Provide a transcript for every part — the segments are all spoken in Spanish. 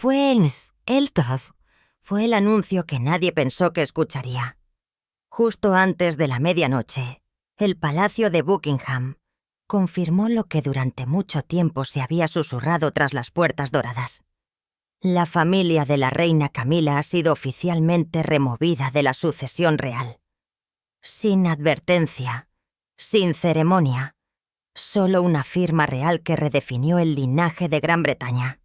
Fue el anuncio que nadie pensó que escucharía. Justo antes de la medianoche, el Palacio de Buckingham confirmó lo que durante mucho tiempo se había susurrado tras las puertas doradas. La familia de la reina Camila ha sido oficialmente removida de la sucesión real. Sin advertencia, sin ceremonia, solo una firma real que redefinió el linaje de Gran Bretaña.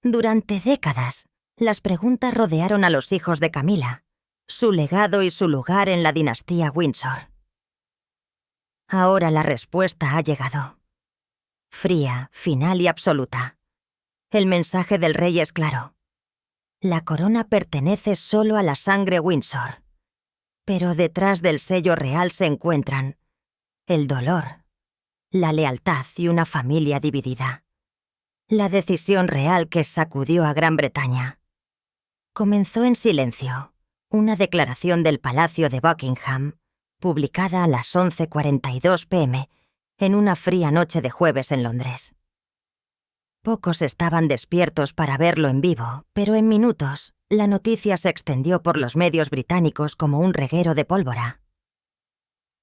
Durante décadas, las preguntas rodearon a los hijos de Camila, su legado y su lugar en la dinastía Windsor. Ahora la respuesta ha llegado. Fría, final y absoluta. El mensaje del rey es claro. La corona pertenece solo a la sangre Windsor. Pero detrás del sello real se encuentran el dolor, la lealtad y una familia dividida. La decisión real que sacudió a Gran Bretaña. Comenzó en silencio, una declaración del Palacio de Buckingham, publicada a las 11:42 p.m., en una fría noche de jueves en Londres. Pocos estaban despiertos para verlo en vivo, pero en minutos, la noticia se extendió por los medios británicos como un reguero de pólvora.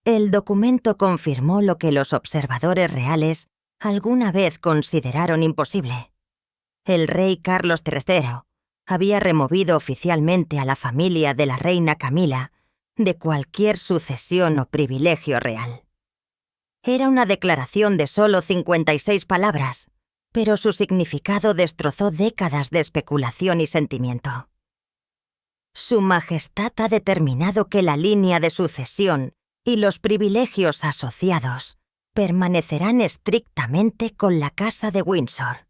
El documento confirmó lo que los observadores reales alguna vez consideraron imposible. El rey Carlos III había removido oficialmente a la familia de la reina Camila de cualquier sucesión o privilegio real. Era una declaración de solo 56 palabras, pero su significado destrozó décadas de especulación y sentimiento. Su Majestad ha determinado que la línea de sucesión y los privilegios asociados permanecerán estrictamente con la Casa de Windsor,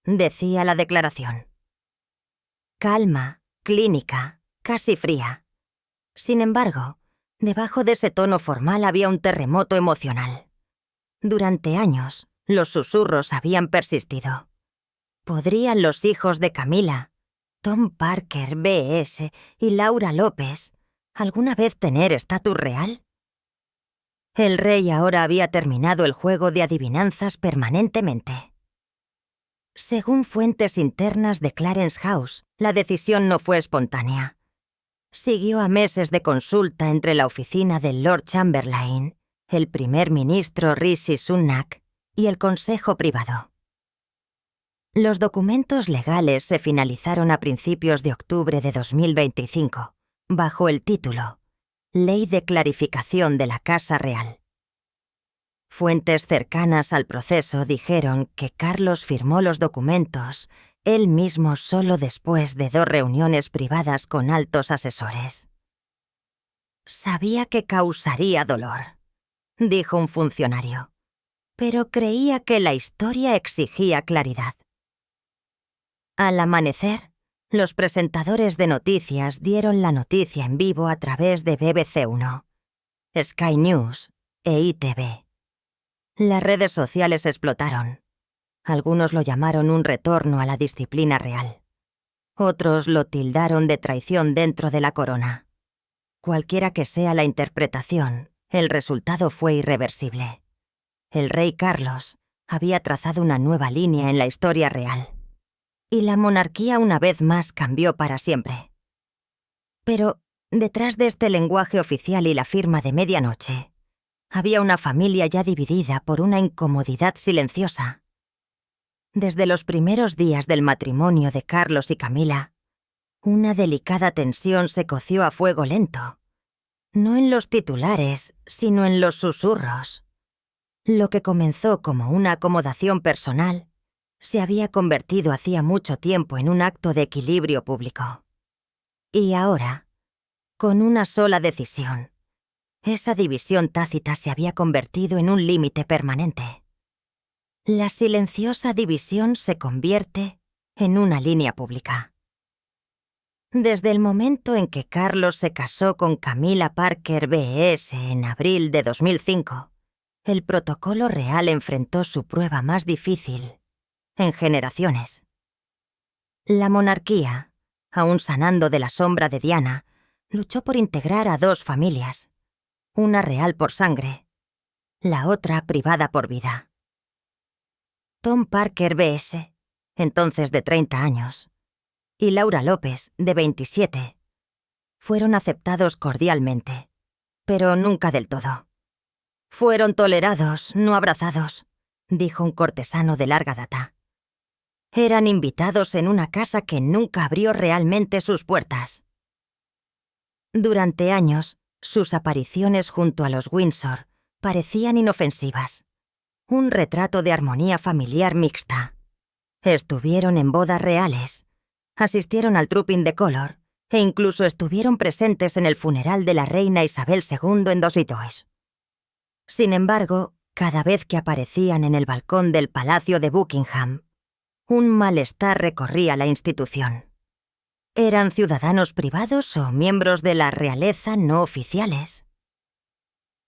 decía la declaración. Calma, clínica, casi fría. Sin embargo, debajo de ese tono formal había un terremoto emocional. Durante años, los susurros habían persistido. ¿Podrían los hijos de Camila, Tom Parker, B.S. y Laura López, alguna vez tener estatus real? El rey ahora había terminado el juego de adivinanzas permanentemente. Según fuentes internas de Clarence House, la decisión no fue espontánea. Siguió a meses de consulta entre la oficina del Lord Chamberlain, el primer ministro Rishi Sunak y el Consejo Privado. Los documentos legales se finalizaron a principios de octubre de 2025, bajo el título Ley de Clarificación de la Casa Real. Fuentes cercanas al proceso dijeron que Carlos firmó los documentos él mismo solo después de 2 reuniones privadas con altos asesores. Sabía que causaría dolor, dijo un funcionario, pero creía que la historia exigía claridad. Al amanecer, los presentadores de noticias dieron la noticia en vivo a través de BBC One, Sky News e ITV. Las redes sociales explotaron. Algunos lo llamaron un retorno a la disciplina real. Otros lo tildaron de traición dentro de la corona. Cualquiera que sea la interpretación, el resultado fue irreversible. El rey Carlos había trazado una nueva línea en la historia real. Y la monarquía una vez más cambió para siempre. Pero, detrás de este lenguaje oficial y la firma de medianoche, había una familia ya dividida por una incomodidad silenciosa. Desde los primeros días del matrimonio de Carlos y Camila, una delicada tensión se coció a fuego lento. No en los titulares, sino en los susurros. Lo que comenzó como una acomodación personal se había convertido hacía mucho tiempo en un acto de equilibrio público. Y ahora, con una sola decisión, esa división tácita se había convertido en un límite permanente. La silenciosa división se convierte en una línea pública. Desde el momento en que Carlos se casó con Camila Parker B.S. en abril de 2005, el protocolo real enfrentó su prueba más difícil en generaciones. La monarquía, aún sanando de la sombra de Diana, luchó por integrar a 2 familias, una real por sangre, la otra privada por vida. Tom Parker B.S., entonces de 30 años, y Laura López, de 27, fueron aceptados cordialmente, pero nunca del todo. Fueron tolerados, no abrazados, dijo un cortesano de larga data. Eran invitados en una casa que nunca abrió realmente sus puertas. Durante años, sus apariciones junto a los Windsor parecían inofensivas. Un retrato de armonía familiar mixta. Estuvieron en bodas reales, asistieron al Trooping de Color e incluso estuvieron presentes en el funeral de la reina Isabel II en Dos-Litois. Sin embargo, cada vez que aparecían en el balcón del Palacio de Buckingham, un malestar recorría la institución. ¿Eran ciudadanos privados o miembros de la realeza no oficiales?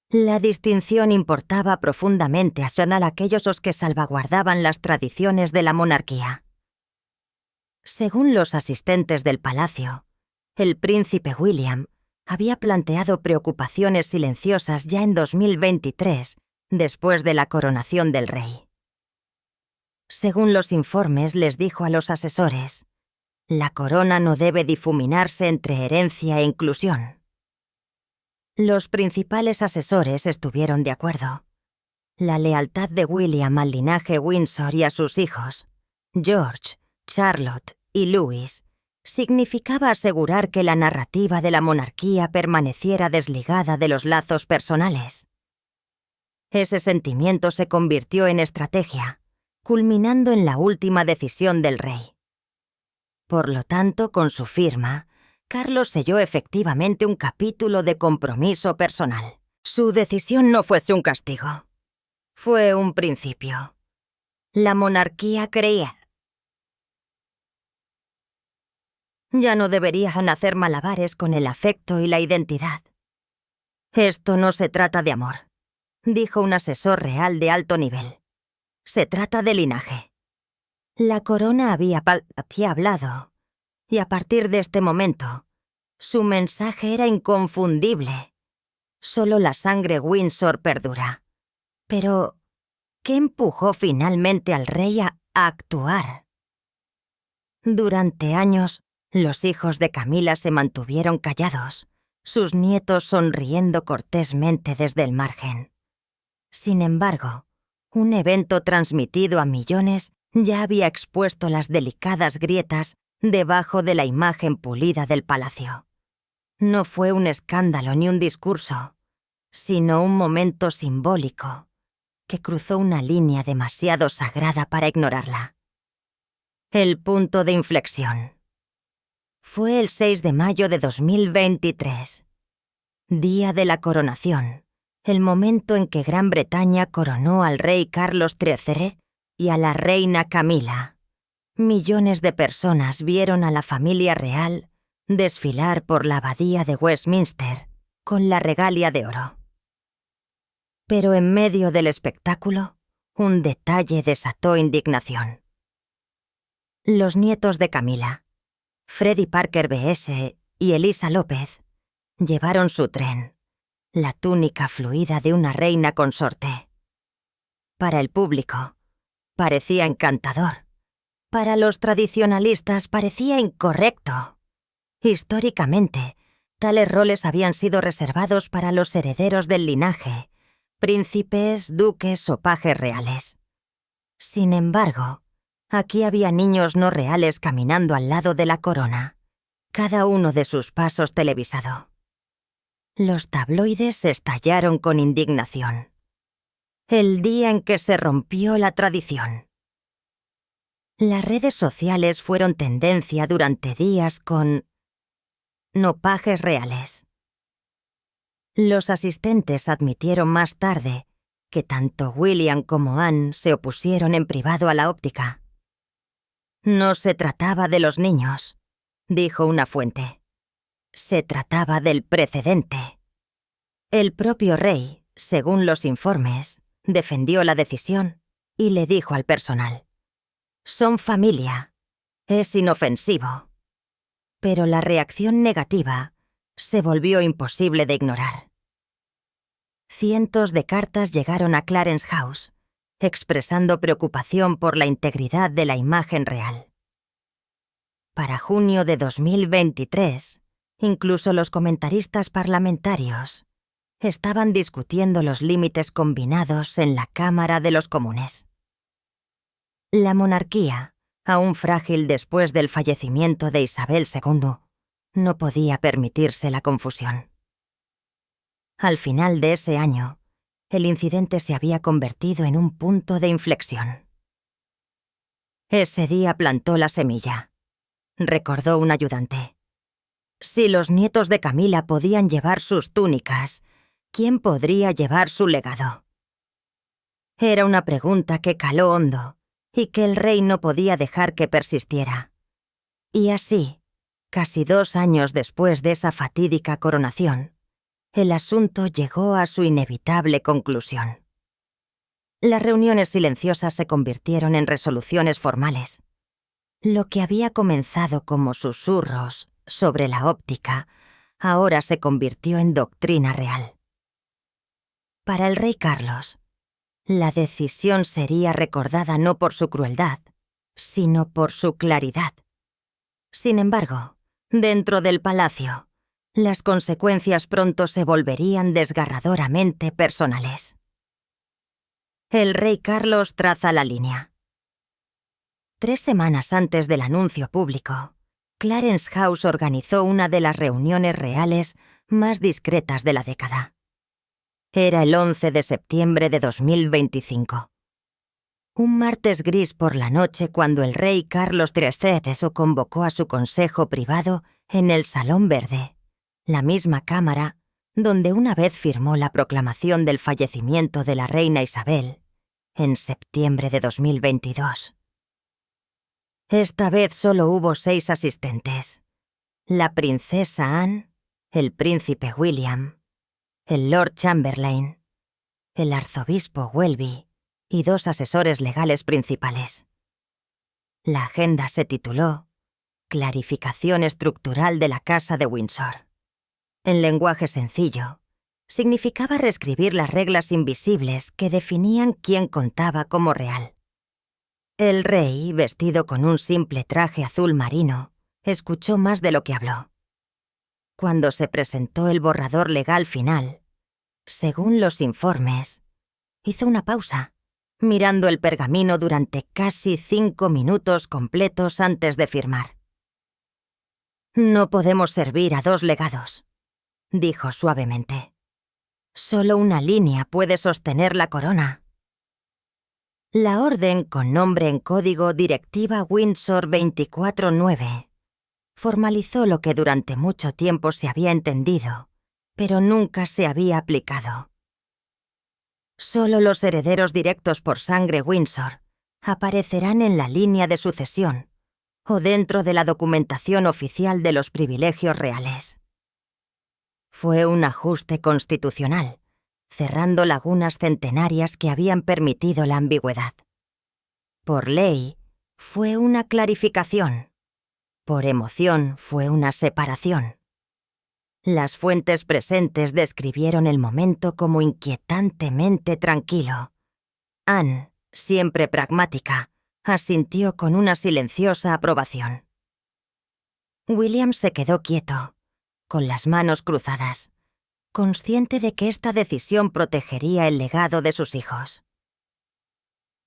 La distinción importaba profundamente a aquellos los que salvaguardaban las tradiciones de la monarquía. Según los asistentes del palacio, el príncipe William había planteado preocupaciones silenciosas ya en 2023, después de la coronación del rey. Según los informes, les dijo a los asesores: la corona no debe difuminarse entre herencia e inclusión. Los principales asesores estuvieron de acuerdo. La lealtad de William al linaje Windsor y a sus hijos, George, Charlotte y Louis, significaba asegurar que la narrativa de la monarquía permaneciera desligada de los lazos personales. Ese sentimiento se convirtió en estrategia, culminando en la última decisión del rey. Por lo tanto, con su firma, Carlos selló efectivamente un capítulo de compromiso personal. Su decisión no fuese un castigo. Fue un principio. La monarquía creía. Ya no deberían hacer malabares con el afecto y la identidad. Esto no se trata de amor, dijo un asesor real de alto nivel. Se trata de linaje. La corona había hablado, y a partir de este momento, su mensaje era inconfundible. Solo la sangre Windsor perdura. Pero, ¿qué empujó finalmente al rey a actuar? Durante años, los hijos de Camila se mantuvieron callados, sus nietos sonriendo cortésmente desde el margen. Sin embargo, un evento transmitido a millones ya había expuesto las delicadas grietas debajo de la imagen pulida del palacio. No fue un escándalo ni un discurso, sino un momento simbólico que cruzó una línea demasiado sagrada para ignorarla. El punto de inflexión. Fue el 6 de mayo de 2023, día de la coronación, el momento en que Gran Bretaña coronó al rey Carlos III y a la reina Camila. Millones de personas vieron a la familia real desfilar por la abadía de Westminster con la regalia de oro. Pero en medio del espectáculo, un detalle desató indignación. Los nietos de Camila, Freddie Parker B.S. y Elisa López, llevaron su tren, la túnica fluida de una reina consorte. Para el público, parecía encantador. Para los tradicionalistas parecía incorrecto. Históricamente, tales roles habían sido reservados para los herederos del linaje, príncipes, duques o pajes reales. Sin embargo, aquí había niños no reales caminando al lado de la corona, cada uno de sus pasos televisado. Los tabloides estallaron con indignación. El día en que se rompió la tradición. Las redes sociales fueron tendencia durante días con no pajes reales. Los asistentes admitieron más tarde que tanto William como Anne se opusieron en privado a la óptica. No se trataba de los niños, dijo una fuente. Se trataba del precedente. El propio rey, según los informes, defendió la decisión y le dijo al personal: son familia, es inofensivo. Pero la reacción negativa se volvió imposible de ignorar. Cientos de cartas llegaron a Clarence House, expresando preocupación por la integridad de la imagen real. Para junio de 2023, incluso los comentaristas parlamentarios estaban discutiendo los límites combinados en la Cámara de los Comunes. La monarquía, aún frágil después del fallecimiento de Isabel II, no podía permitirse la confusión. Al final de ese año, el incidente se había convertido en un punto de inflexión. Ese día plantó la semilla, recordó un ayudante. Si los nietos de Camila podían llevar sus túnicas, ¿quién podría llevar su legado? Era una pregunta que caló hondo y que el rey no podía dejar que persistiera. Y así, casi 2 años después de esa fatídica coronación, el asunto llegó a su inevitable conclusión. Las reuniones silenciosas se convirtieron en resoluciones formales. Lo que había comenzado como susurros sobre la óptica, ahora se convirtió en doctrina real. Para el rey Carlos, la decisión sería recordada no por su crueldad, sino por su claridad. Sin embargo, dentro del palacio, las consecuencias pronto se volverían desgarradoramente personales. El rey Carlos traza la línea. 3 semanas antes del anuncio público, Clarence House organizó una de las reuniones reales más discretas de la década. Era el 11 de septiembre de 2025. Un martes gris por la noche cuando el rey Carlos III convocó a su consejo privado en el Salón Verde, la misma cámara donde una vez firmó la proclamación del fallecimiento de la reina Isabel, en septiembre de 2022. Esta vez solo hubo 6 asistentes: la princesa Anne, el príncipe William, el Lord Chamberlain, el arzobispo Welby y 2 asesores legales principales. La agenda se tituló Clarificación estructural de la Casa de Windsor. En lenguaje sencillo, significaba reescribir las reglas invisibles que definían quién contaba como real. El rey, vestido con un simple traje azul marino, escuchó más de lo que habló. Cuando se presentó el borrador legal final, según los informes, hizo una pausa, mirando el pergamino durante casi 5 minutos completos antes de firmar. «No podemos servir a 2 legados», dijo suavemente. «Solo una línea puede sostener la corona». La orden, con nombre en código Directiva Windsor 24-9, formalizó lo que durante mucho tiempo se había entendido, pero nunca se había aplicado. Solo los herederos directos por sangre Windsor aparecerán en la línea de sucesión o dentro de la documentación oficial de los privilegios reales. Fue un ajuste constitucional, cerrando lagunas centenarias que habían permitido la ambigüedad. Por ley, fue una clarificación. Por emoción, fue una separación. Las fuentes presentes describieron el momento como inquietantemente tranquilo. Anne, siempre pragmática, asintió con una silenciosa aprobación. William se quedó quieto, con las manos cruzadas, consciente de que esta decisión protegería el legado de sus hijos.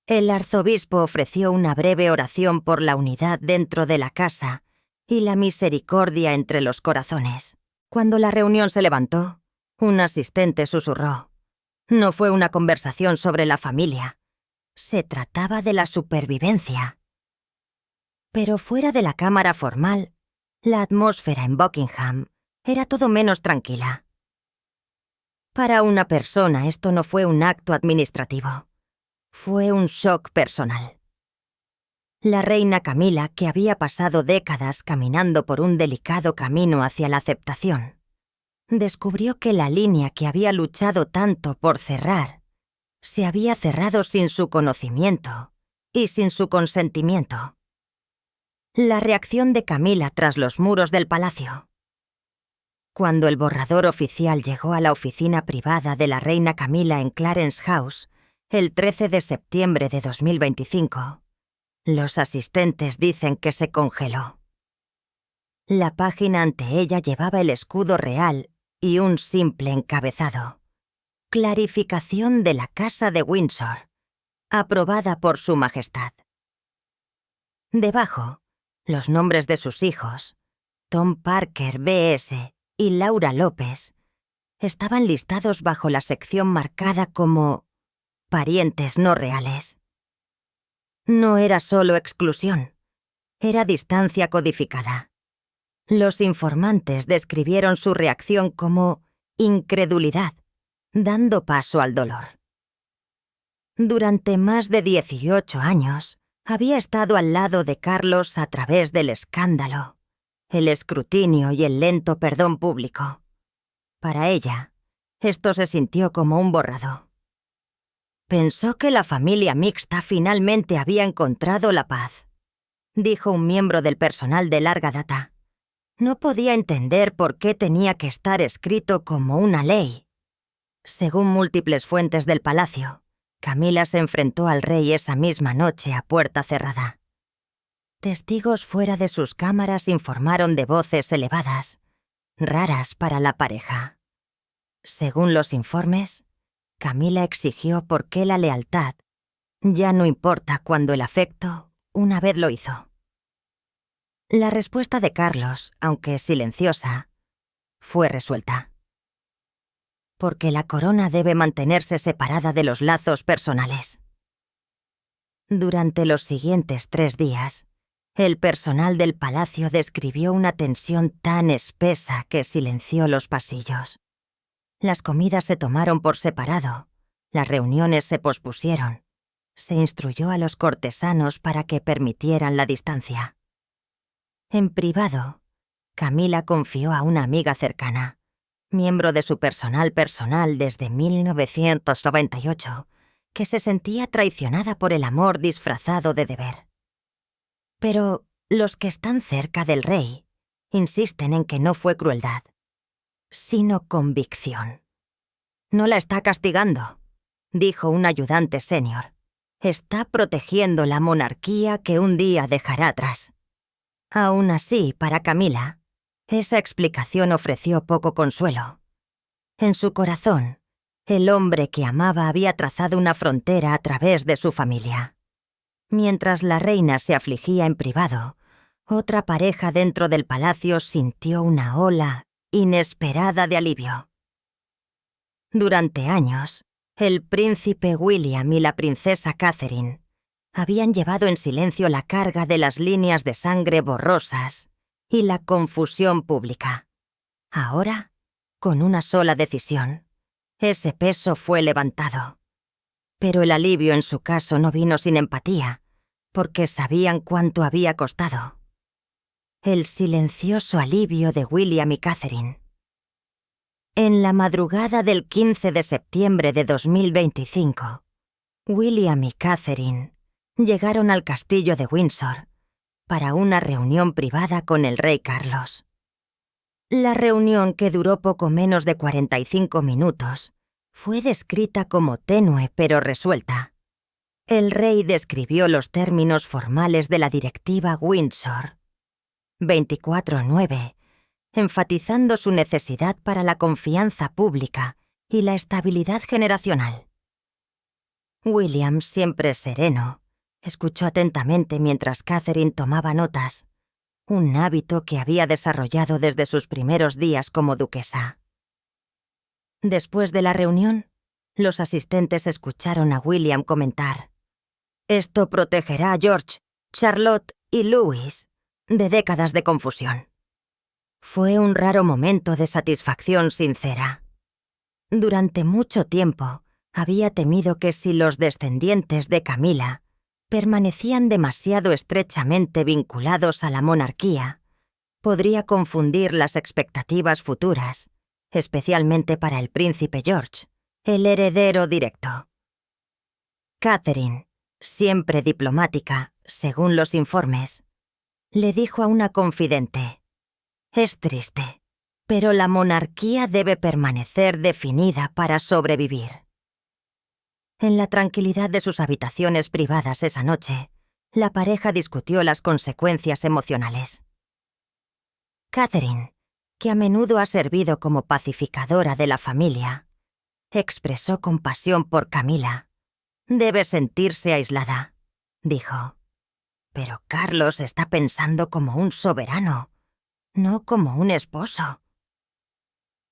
El arzobispo ofreció una breve oración por la unidad dentro de la casa y la misericordia entre los corazones. Cuando la reunión se levantó, un asistente susurró. No fue una conversación sobre la familia. Se trataba de la supervivencia. Pero fuera de la cámara formal, la atmósfera en Buckingham era todo menos tranquila. Para una persona esto no fue un acto administrativo. Fue un shock personal. La reina Camila, que había pasado décadas caminando por un delicado camino hacia la aceptación, descubrió que la línea que había luchado tanto por cerrar se había cerrado sin su conocimiento y sin su consentimiento. La reacción de Camila tras los muros del palacio. Cuando el borrador oficial llegó a la oficina privada de la reina Camila en Clarence House, El 13 de septiembre de 2025, los asistentes dicen que se congeló. La página ante ella llevaba el escudo real y un simple encabezado. Clarificación de la Casa de Windsor, aprobada por Su Majestad. Debajo, los nombres de sus hijos, Tom Parker, B.S. y Laura López, estaban listados bajo la sección marcada como parientes no reales. No era solo exclusión, era distancia codificada. Los informantes describieron su reacción como incredulidad, dando paso al dolor. Durante más de 18 años, había estado al lado de Carlos a través del escándalo, el escrutinio y el lento perdón público. Para ella, esto se sintió como un borrado. Pensó que la familia mixta finalmente había encontrado la paz, dijo un miembro del personal de larga data. No podía entender por qué tenía que estar escrito como una ley. Según múltiples fuentes del palacio, Camila se enfrentó al rey esa misma noche a puerta cerrada. Testigos fuera de sus cámaras informaron de voces elevadas, raras para la pareja. Según los informes, Camila exigió por qué la lealtad ya no importa cuando el afecto una vez lo hizo. La respuesta de Carlos, aunque silenciosa, fue resuelta. Porque la corona debe mantenerse separada de los lazos personales. Durante los siguientes 3 días, el personal del palacio describió una tensión tan espesa que silenció los pasillos. Las comidas se tomaron por separado, las reuniones se pospusieron, se instruyó a los cortesanos para que permitieran la distancia. En privado, Camila confió a una amiga cercana, miembro de su personal desde 1998, que se sentía traicionada por el amor disfrazado de deber. Pero los que están cerca del rey insisten en que no fue crueldad, sino convicción. No la está castigando, dijo un ayudante senior. Está protegiendo la monarquía que un día dejará atrás. Aún así, para Camila, esa explicación ofreció poco consuelo. En su corazón, el hombre que amaba había trazado una frontera a través de su familia. Mientras la reina se afligía en privado, otra pareja dentro del palacio sintió una ola inesperada de alivio. Durante años, el príncipe William y la princesa Catherine habían llevado en silencio la carga de las líneas de sangre borrosas y la confusión pública. Ahora, con una sola decisión, ese peso fue levantado. Pero el alivio en su caso no vino sin empatía, porque sabían cuánto había costado. El silencioso alivio de William y Catherine. En la madrugada del 15 de septiembre de 2025, William y Catherine llegaron al castillo de Windsor para una reunión privada con el rey Carlos. La reunión, que duró poco menos de 45 minutos, fue descrita como tenue pero resuelta. El rey describió los términos formales de la directiva Windsor 24/9, enfatizando su necesidad para la confianza pública y la estabilidad generacional. William, siempre sereno, escuchó atentamente mientras Catherine tomaba notas, un hábito que había desarrollado desde sus primeros días como duquesa. Después de la reunión, los asistentes escucharon a William comentar: «Esto protegerá a George, Charlotte y Louis de décadas de confusión». Fue un raro momento de satisfacción sincera. Durante mucho tiempo, había temido que si los descendientes de Camila permanecían demasiado estrechamente vinculados a la monarquía, podría confundir las expectativas futuras, especialmente para el príncipe George, el heredero directo. Catherine, siempre diplomática, según los informes, le dijo a una confidente: «Es triste, pero la monarquía debe permanecer definida para sobrevivir». En la tranquilidad de sus habitaciones privadas esa noche, la pareja discutió las consecuencias emocionales. Catherine, que a menudo ha servido como pacificadora de la familia, expresó compasión por Camila. «Debe sentirse aislada», dijo. «Pero Carlos está pensando como un soberano, no como un esposo».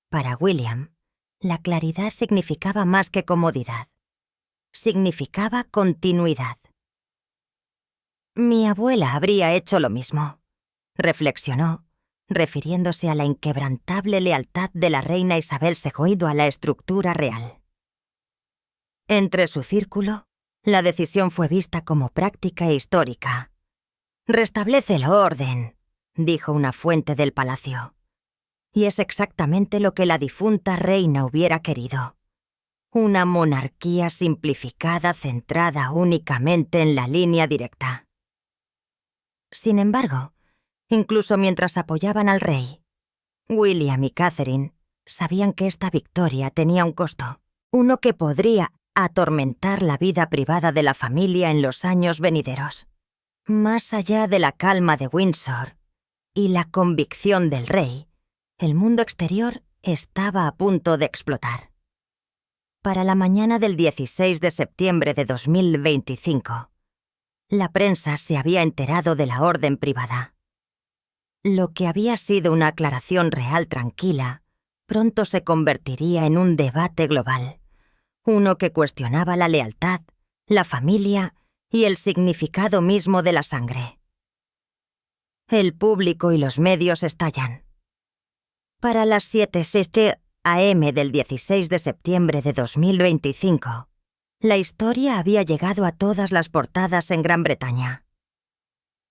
Para William, la claridad significaba más que comodidad. Significaba continuidad. «Mi abuela habría hecho lo mismo», reflexionó, refiriéndose a la inquebrantable lealtad de la reina Isabel II a la estructura real. Entre su círculo, la decisión fue vista como práctica e histórica. «Restablece el orden», dijo una fuente del palacio. Y es exactamente lo que la difunta reina hubiera querido. Una monarquía simplificada centrada únicamente en la línea directa. Sin embargo, incluso mientras apoyaban al rey, William y Catherine sabían que esta victoria tenía un costo, uno que podría atormentar la vida privada de la familia en los años venideros. Más allá de la calma de Windsor y la convicción del rey, el mundo exterior estaba a punto de explotar. Para la mañana del 16 de septiembre de 2025, la prensa se había enterado de la orden privada. Lo que había sido una aclaración real tranquila, pronto se convertiría en un debate global, uno que cuestionaba la lealtad, la familia y el significado mismo de la sangre. El público y los medios estallan. Para las 7:07 a.m. del 16 de septiembre de 2025, la historia había llegado a todas las portadas en Gran Bretaña.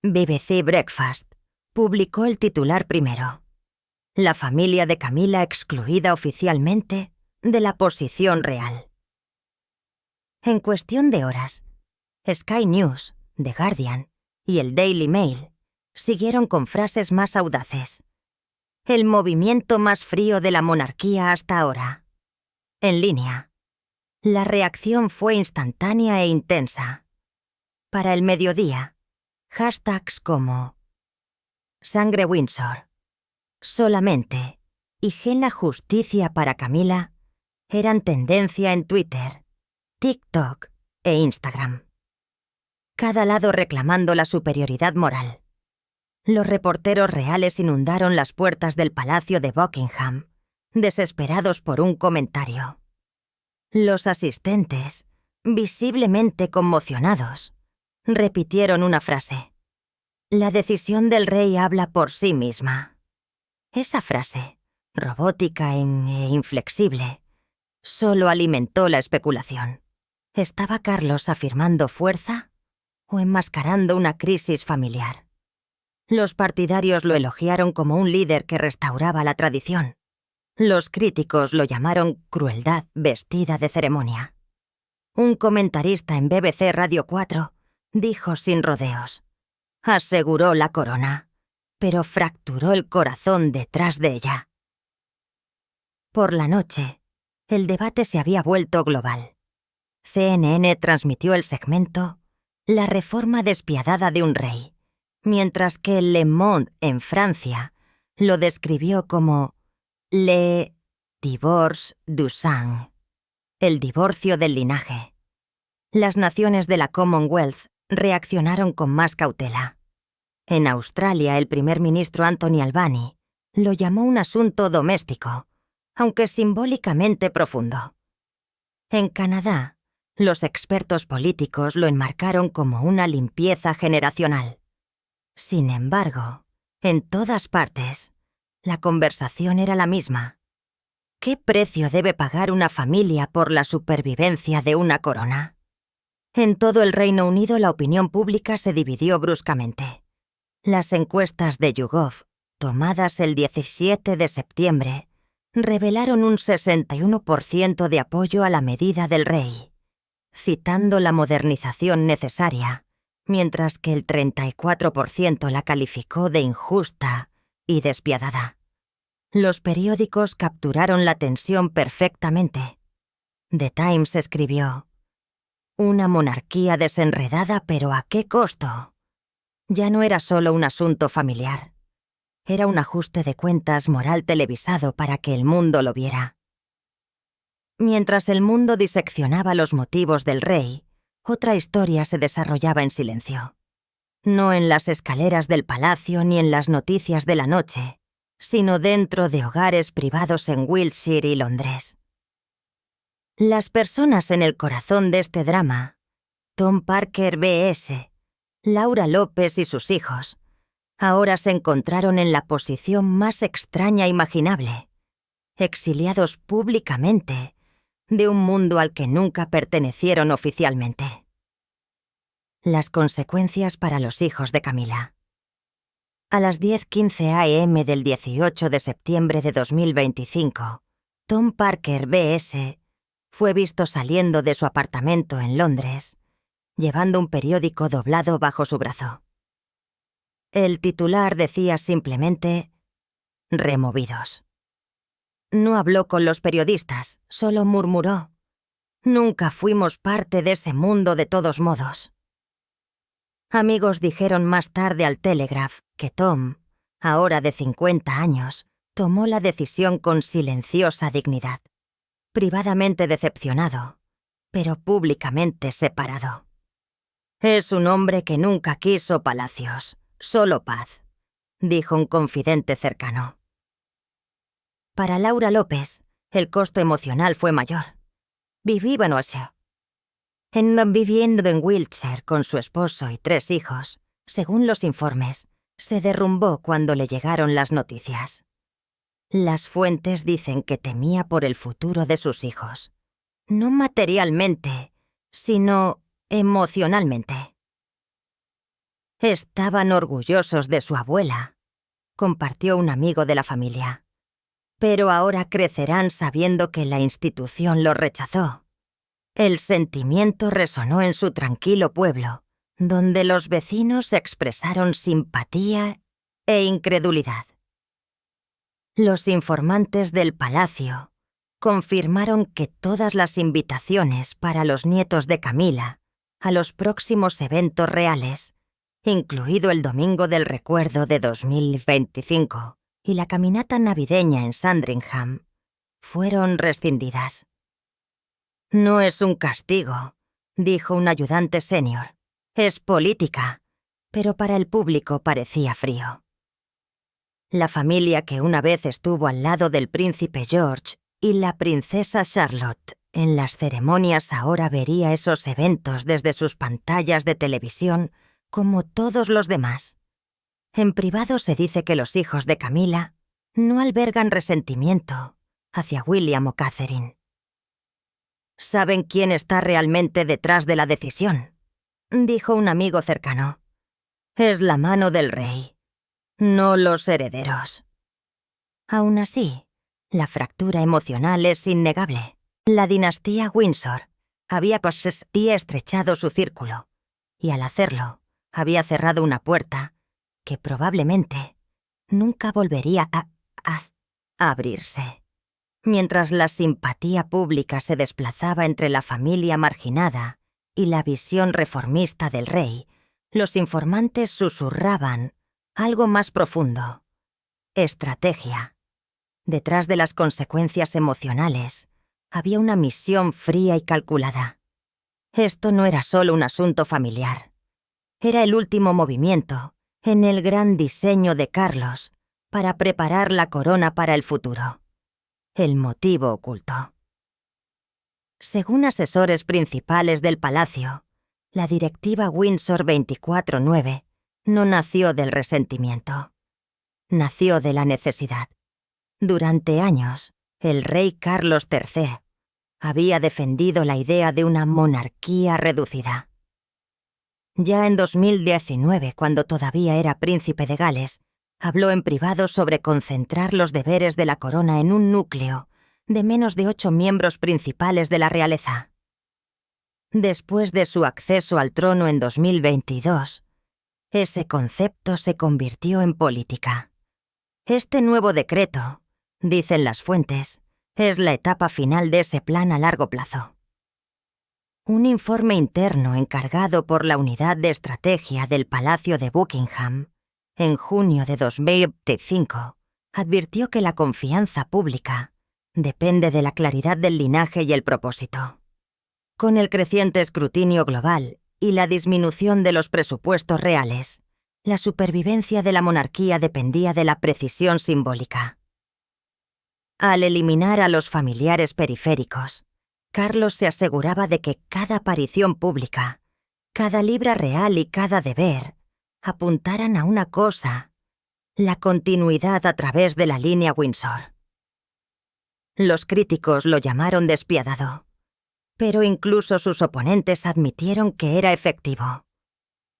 BBC Breakfast publicó el titular primero: «La familia de Camila excluida oficialmente de la posición real». En cuestión de horas, Sky News, The Guardian y el Daily Mail siguieron con frases más audaces. «El movimiento más frío de la monarquía hasta ahora». En línea. La reacción fue instantánea e intensa. Para el mediodía, hashtags como «Sangre Windsor», «Solamente» y «La justicia para Camila» eran tendencia en Twitter, TikTok e Instagram. Cada lado reclamando la superioridad moral. Los reporteros reales inundaron las puertas del Palacio de Buckingham, desesperados por un comentario. Los asistentes, visiblemente conmocionados, repitieron una frase: «La decisión del rey habla por sí misma». Esa frase, robótica e inflexible, solo alimentó la especulación. ¿Estaba Carlos afirmando fuerza o enmascarando una crisis familiar? Los partidarios lo elogiaron como un líder que restauraba la tradición. Los críticos lo llamaron crueldad vestida de ceremonia. Un comentarista en BBC Radio 4 dijo sin rodeos: «Aseguró la corona, pero fracturó el corazón detrás de ella». Por la noche, el debate se había vuelto global. CNN transmitió el segmento «La reforma despiadada de un rey», mientras que Le Monde en Francia lo describió como «Le divorce du sang», el divorcio del linaje. Las naciones de la Commonwealth reaccionaron con más cautela. En Australia, el primer ministro Anthony Albanese lo llamó un asunto doméstico, aunque simbólicamente profundo. En Canadá, los expertos políticos lo enmarcaron como una limpieza generacional. Sin embargo, en todas partes, la conversación era la misma. ¿Qué precio debe pagar una familia por la supervivencia de una corona? En todo el Reino Unido la opinión pública se dividió bruscamente. Las encuestas de YouGov, tomadas el 17 de septiembre, revelaron un 61% de apoyo a la medida del rey, citando la modernización necesaria, mientras que el 34% la calificó de injusta y despiadada. Los periódicos capturaron la tensión perfectamente. The Times escribió: Una monarquía desenredada, pero ¿a qué costo? Ya no era solo un asunto familiar. Era un ajuste de cuentas moral televisado para que el mundo lo viera. Mientras el mundo diseccionaba los motivos del rey, otra historia se desarrollaba en silencio. No en las escaleras del palacio ni en las noticias de la noche, sino dentro de hogares privados en Wiltshire y Londres. Las personas en el corazón de este drama, Tom Parker B.S., Laura López y sus hijos, ahora se encontraron en la posición más extraña imaginable, exiliados públicamente de un mundo al que nunca pertenecieron oficialmente. Las consecuencias para los hijos de Camila. A las 10:15 a.m. del 18 de septiembre de 2025, Tom Parker B.S. fue visto saliendo de su apartamento en Londres, llevando un periódico doblado bajo su brazo. El titular decía simplemente «Removidos». No habló con los periodistas, solo murmuró «Nunca fuimos parte de ese mundo de todos modos». Amigos dijeron más tarde al Telegraph que Tom, ahora de 50 años, tomó la decisión con silenciosa dignidad, privadamente decepcionado, pero públicamente separado. «Es un hombre que nunca quiso palacios, solo paz», dijo un confidente cercano. Para Laura López, el costo emocional fue mayor. Vivía en Oxford. Viviendo en Wiltshire con su esposo y 3 hijos, según los informes, se derrumbó cuando le llegaron las noticias. Las fuentes dicen que temía por el futuro de sus hijos. No materialmente, sino emocionalmente. Estaban orgullosos de su abuela, compartió un amigo de la familia. Pero ahora crecerán sabiendo que la institución los rechazó. El sentimiento resonó en su tranquilo pueblo, donde los vecinos expresaron simpatía e incredulidad. Los informantes del palacio confirmaron que todas las invitaciones para los nietos de Camila a los próximos eventos reales, incluido el Domingo del Recuerdo de 2025 y la caminata navideña en Sandringham, fueron rescindidas. «No es un castigo», dijo un ayudante senior. «Es política», pero para el público parecía frío. La familia que una vez estuvo al lado del príncipe George y la princesa Charlotte en las ceremonias ahora vería esos eventos desde sus pantallas de televisión como todos los demás. En privado se dice que los hijos de Camila no albergan resentimiento hacia William o Catherine. «¿Saben quién está realmente detrás de la decisión?», dijo un amigo cercano. «Es la mano del rey, no los herederos». Aún así, la fractura emocional es innegable. La dinastía Windsor había estrechado su círculo, y al hacerlo, había cerrado una puerta que probablemente nunca volvería a abrirse. Mientras la simpatía pública se desplazaba entre la familia marginada y la visión reformista del rey, los informantes susurraban algo más profundo: estrategia. Detrás de las consecuencias emocionales había una misión fría y calculada. Esto no era solo un asunto familiar. Era el último movimiento en el gran diseño de Carlos para preparar la corona para el futuro. El motivo oculto. Según asesores principales del palacio, la directiva Windsor 24/9 no nació del resentimiento. Nació de la necesidad. Durante años, el rey Carlos III había defendido la idea de una monarquía reducida. Ya en 2019, cuando todavía era príncipe de Gales, habló en privado sobre concentrar los deberes de la corona en un núcleo de menos de 8 miembros principales de la realeza. Después de su acceso al trono en 2022, ese concepto se convirtió en política. Este nuevo decreto, dicen las fuentes, es la etapa final de ese plan a largo plazo. Un informe interno encargado por la Unidad de Estrategia del Palacio de Buckingham, en junio de 2025, advirtió que la confianza pública depende de la claridad del linaje y el propósito. Con el creciente escrutinio global y la disminución de los presupuestos reales, la supervivencia de la monarquía dependía de la precisión simbólica. Al eliminar a los familiares periféricos, Carlos se aseguraba de que cada aparición pública, cada libra real y cada deber apuntaran a una cosa: la continuidad a través de la línea Windsor. Los críticos lo llamaron despiadado, pero incluso sus oponentes admitieron que era efectivo.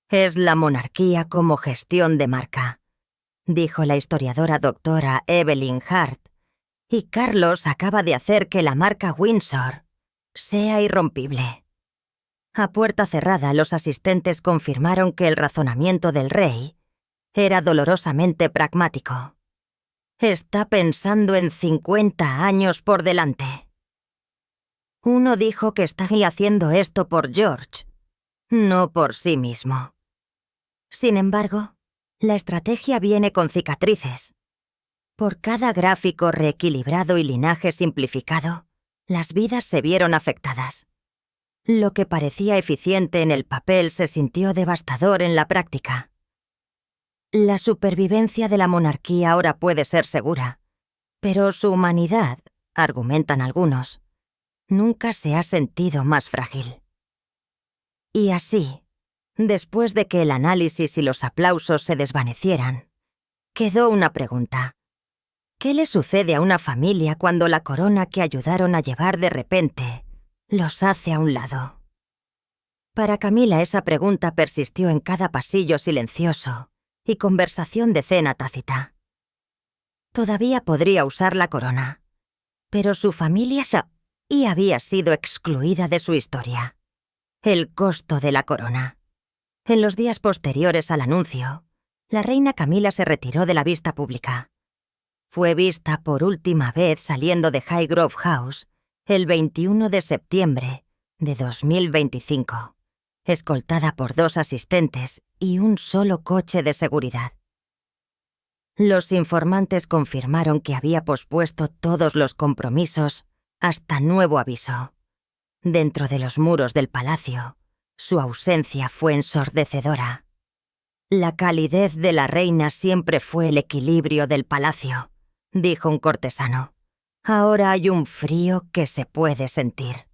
«Es la monarquía como gestión de marca», dijo la historiadora doctora Evelyn Hart, y Carlos acaba de hacer que la marca Windsor sea irrompible. A puerta cerrada, los asistentes confirmaron que el razonamiento del rey era dolorosamente pragmático. Está pensando en 50 años por delante. Uno dijo que está haciendo esto por George, no por sí mismo. Sin embargo, la estrategia viene con cicatrices. Por cada gráfico reequilibrado y linaje simplificado, las vidas se vieron afectadas. Lo que parecía eficiente en el papel se sintió devastador en la práctica. La supervivencia de la monarquía ahora puede ser segura, pero su humanidad, argumentan algunos, nunca se ha sentido más frágil. Y así, después de que el análisis y los aplausos se desvanecieran, quedó una pregunta. ¿Qué le sucede a una familia cuando la corona que ayudaron a llevar de repente los hace a un lado? Para Camila esa pregunta persistió en cada pasillo silencioso y conversación de cena tácita. Todavía podría usar la corona, pero su familia había sido excluida de su historia. El costo de la corona. En los días posteriores al anuncio, la reina Camila se retiró de la vista pública. Fue vista por última vez saliendo de Highgrove House el 21 de septiembre de 2025, escoltada por 2 asistentes y un solo coche de seguridad. Los informantes confirmaron que había pospuesto todos los compromisos hasta nuevo aviso. Dentro de los muros del palacio, su ausencia fue ensordecedora. La calidez de la reina siempre fue el equilibrio del palacio, dijo un cortesano. Ahora hay un frío que se puede sentir.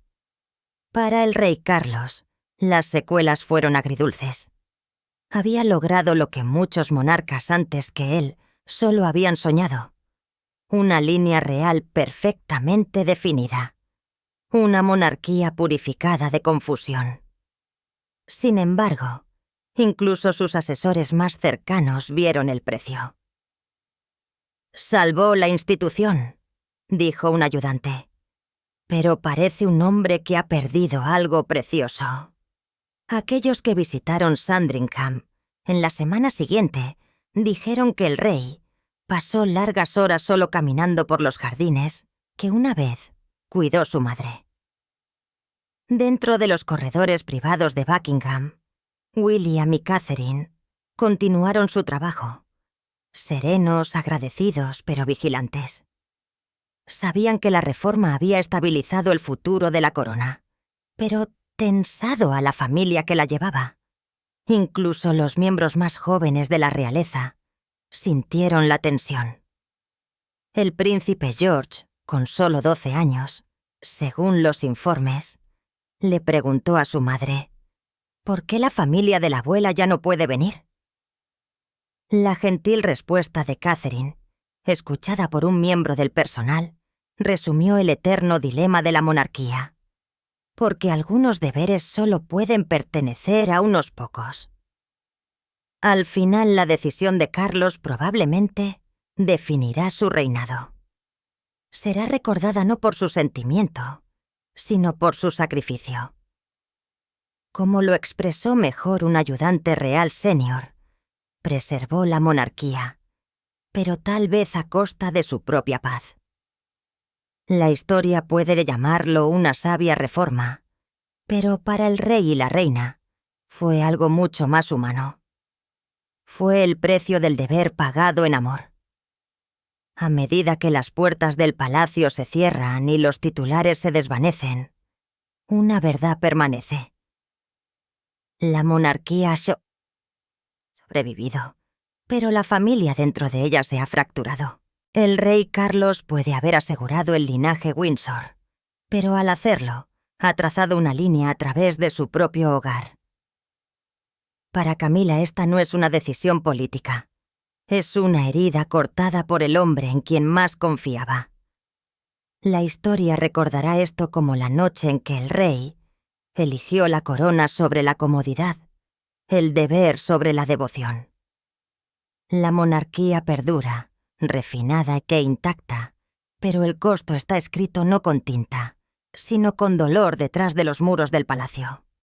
Para el rey Carlos, las secuelas fueron agridulces. Había logrado lo que muchos monarcas antes que él solo habían soñado: una línea real perfectamente definida, una monarquía purificada de confusión. Sin embargo, incluso sus asesores más cercanos vieron el precio. «Salvó la institución», dijo un ayudante, «pero parece un hombre que ha perdido algo precioso». Aquellos que visitaron Sandringham en la semana siguiente dijeron que el rey pasó largas horas solo caminando por los jardines que una vez cuidó su madre. Dentro de los corredores privados de Buckingham, William y Catherine continuaron su trabajo, serenos, agradecidos, pero vigilantes. Sabían que la reforma había estabilizado el futuro de la corona, pero tensado a la familia que la llevaba. Incluso los miembros más jóvenes de la realeza sintieron la tensión. El príncipe George, con solo 12 años, según los informes, le preguntó a su madre: ¿por qué la familia de la abuela ya no puede venir? La gentil respuesta de Catherine, escuchada por un miembro del personal, resumió el eterno dilema de la monarquía. Porque algunos deberes solo pueden pertenecer a unos pocos. Al final, la decisión de Carlos probablemente definirá su reinado. Será recordada no por su sentimiento, sino por su sacrificio. Como lo expresó mejor un ayudante real senior, preservó la monarquía, pero tal vez a costa de su propia paz. La historia puede llamarlo una sabia reforma, Pero para el rey y la reina, fue algo mucho más humano. Fue el precio del deber pagado en amor. A medida que las puertas del palacio se cierran y los titulares se desvanecen, una verdad permanece. La monarquía ha sobrevivido, pero la familia dentro de ella se ha fracturado. El rey Carlos puede haber asegurado el linaje Windsor, pero al hacerlo, ha trazado una línea a través de su propio hogar. Para Camila esta no es una decisión política. Es una herida cortada por el hombre en quien más confiaba. La historia recordará esto como la noche en que el rey eligió la corona sobre la comodidad, el deber sobre la devoción. La monarquía perdura, refinada e intacta, pero el costo está escrito no con tinta, sino con dolor detrás de los muros del palacio.